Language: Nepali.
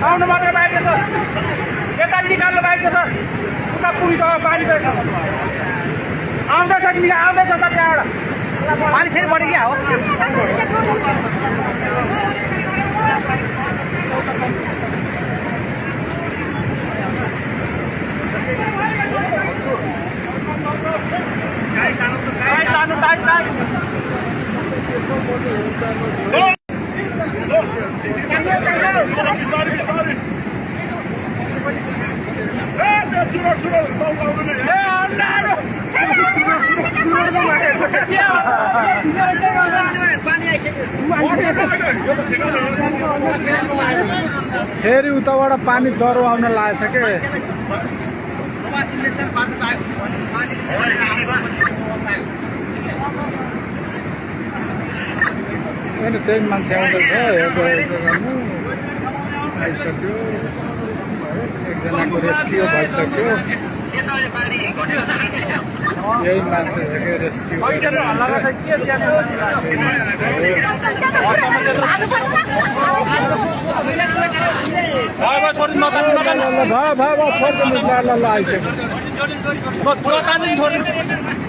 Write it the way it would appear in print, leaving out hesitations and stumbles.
आउनु मात्र बाहिर सर यता निकाल्नु बाहिर सर उता पुलिस बाहिर आउँदैछ कि आउँदैछ सर त्यहाँबाट पानी फेरि बढी क्या हो फेरि उताबाट पानी दह्रो आउन लागेछ के त्यही मान्छे आउँदैछ आइसक्यो एकजनाको रेस्क्यु भइसक्यो यही मान्छे रेस्क्यु भयो आइसक्यो